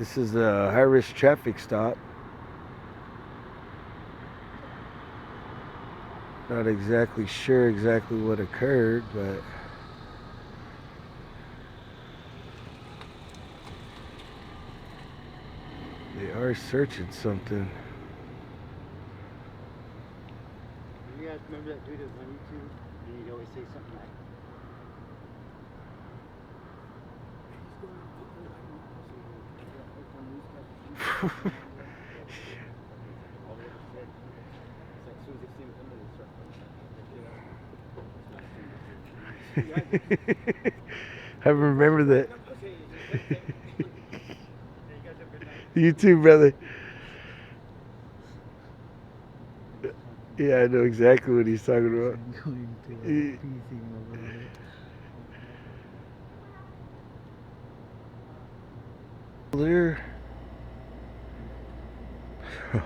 This is a high-risk traffic stop. Not exactly sure what occurred, but they are searching something. You guys remember that dude that was on YouTube? And he'd always say something like, I remember that. You too, brother. Yeah, I know exactly what he's talking about. There,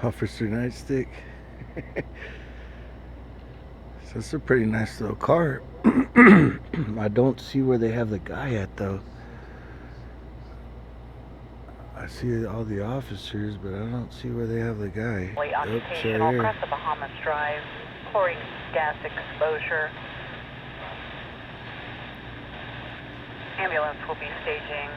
Officer Nightstick. So it's a pretty nice little car. I don't see where they have the guy at though. I see all the officers, but I don't see where they have the guy. Occupation across the Bahamas Drive, chlorine gas exposure. Ambulance will be staging.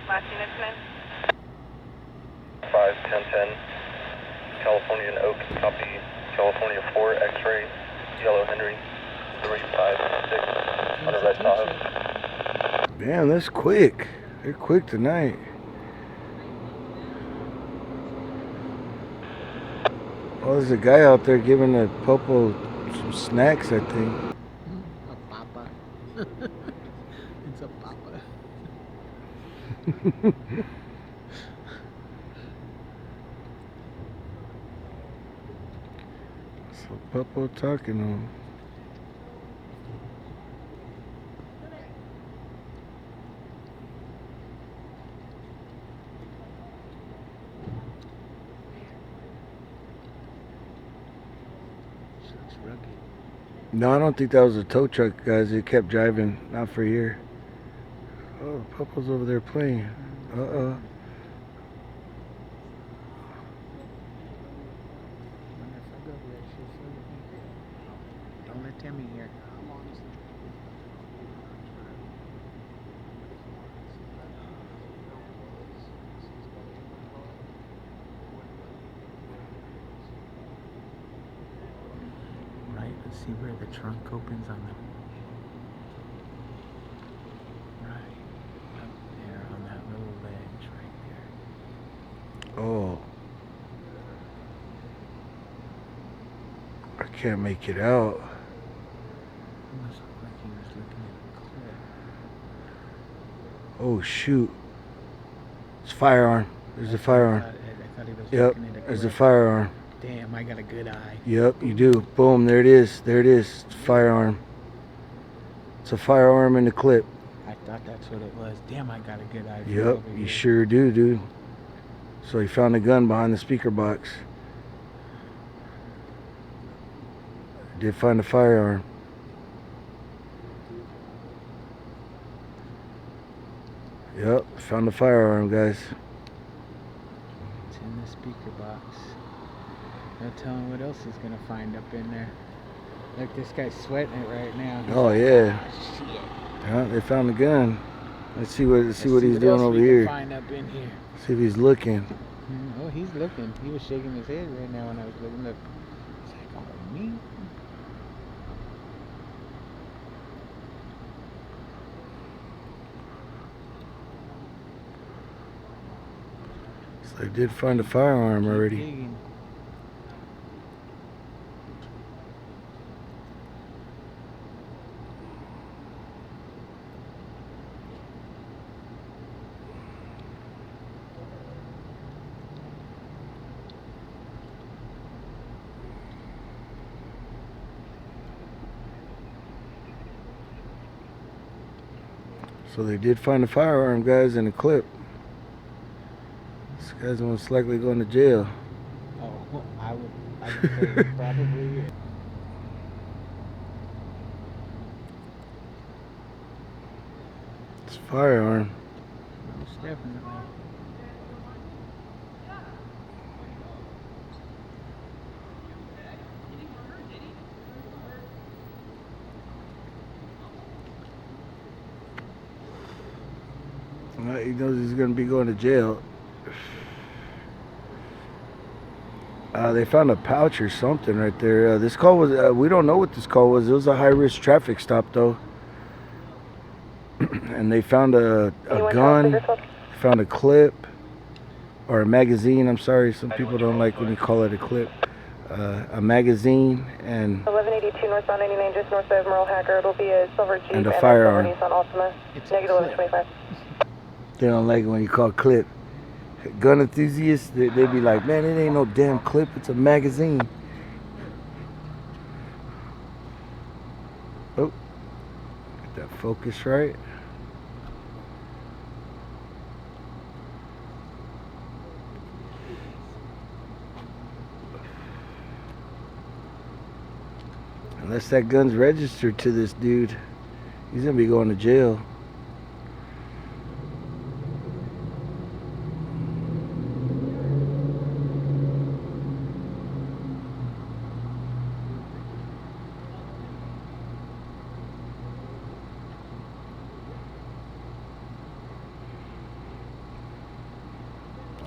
Last unit's name? 51010, California and Oak, copy. California 4, X-ray, Yellow Henry, 356, on a red Tahoe. Damn, that's quick. They're quick tonight. Oh, there's a guy out there giving a popo some snacks, I think. a papa. It's a papa. So Popo talking to him. Looks rugged. No, I don't think that was a tow truck, guys. It kept driving, not for here. Oh, Popo's over there playing. Uh-oh. Don't let Timmy hear. Right, let's see where the trunk opens on the right up there on that little ledge right there. Oh. I can't make it out. It must look like he was looking at the clip. Oh, shoot. It's firearm. There's a firearm. I thought he was Yep, looking at a there's a clip. firearm. Damn, I got a good eye. Yep, you do. Boom, there it is. There it is. It's a firearm. It's a firearm in the clip. I thought that's what it was. Damn, I got a good eye. Yep, you sure do, dude. So he found a gun behind the speaker box. Did find a firearm. Yep, found a firearm, guys. It's in the speaker box. No telling what else he's gonna find up in there. Look, this guy's sweating it right now. Oh yeah. Shit. Yeah, they found the gun. Let's see what he's doing else over we can here. Find up in here. See if he's looking. Oh, he's looking. He was shaking his head right now when I was looking. Look. He's like, oh, me? So they did find a firearm already. Digging. So they did find a firearm, guys, in a clip. This guy's most likely going to jail. Oh, I would say probably. It's a firearm. Most definitely. Well, he knows he's going to be going to jail. They found a pouch or something right there. This call was, we don't know what this call was. It was a high-risk traffic stop, though. And they found a gun, found a clip, or a magazine, I'm sorry. Some people don't like when you call it a clip. A magazine and 1182 northbound 99 just north of Merle Hacker. It'll be a silver Jeep and a firearm. Nissan Altima. It's Negative 1125. They don't like it when you call clip. Gun enthusiasts, they be like, man, it ain't no damn clip, it's a magazine. Oh, get that focus right. Unless that gun's registered to this dude, he's gonna be going to jail.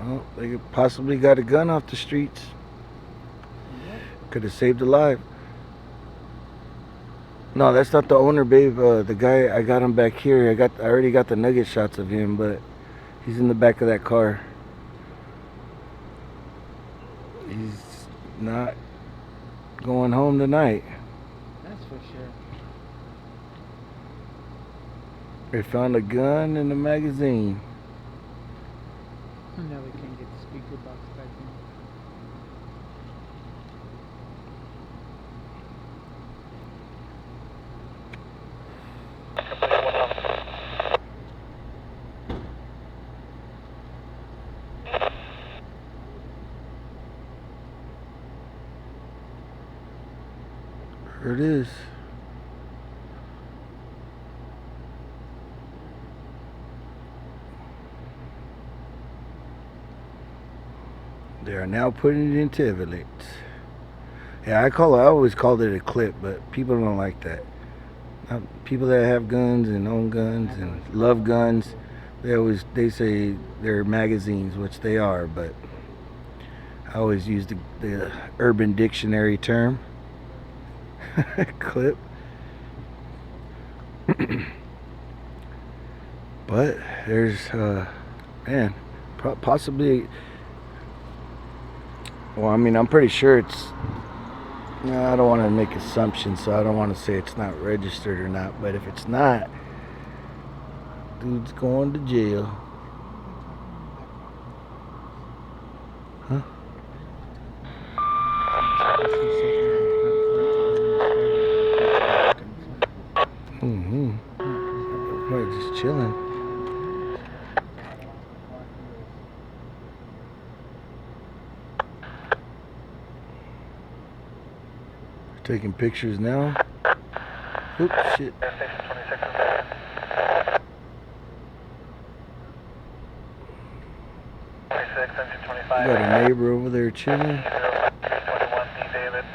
Well, they could possibly got a gun off the streets. Could have saved a life. No, that's not the owner, babe. The guy, I got him back here. I already got the nugget shots of him, but he's in the back of that car. He's not going home tonight. That's for sure. They found a gun and a magazine. Now we can get the speaker box back in. Here it is. They are now putting it into evidence. Yeah, I always called it a clip, but people don't like that. People that have guns and own guns and love guns, they say they're magazines, which they are, but I always use the Urban Dictionary term. Clip. But there's man, possibly, well, I mean, I'm pretty sure it's, I don't want to make assumptions, so I don't want to say it's not registered or not, but if it's not, dude's going to jail. Huh? Everybody's just chilling. Taking pictures now. Oops, shit. Station 26 is there. Engine 25. Got a neighbor over there chilling. 21 D David.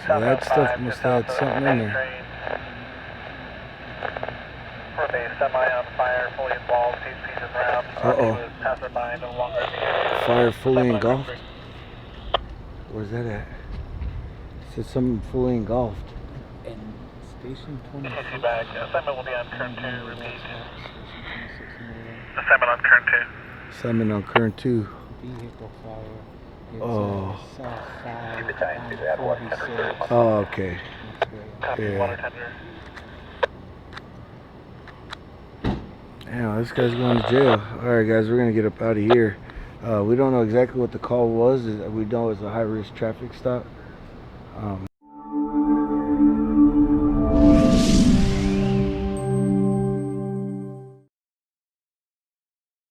So that stuff must have had something in there. For the semi on fire, fully involved, sees his round. Uh-oh. Passerby, no longer Fire fully engulfed. Where's that at? It said something fully engulfed. And station 26. Back. Assignment will be on current 2, repeat. Assignment on current 2. Assignment on current 2. Vehicle fire. It's Oh. South 5 Keep it tight, on keep it at 46. Oh, okay. That's great. Copy, Yeah. water tender. Damn, this guy's going to jail. Alright, guys, we're going to get up out of here. We don't know exactly what the call was. We know it's a high-risk traffic stop.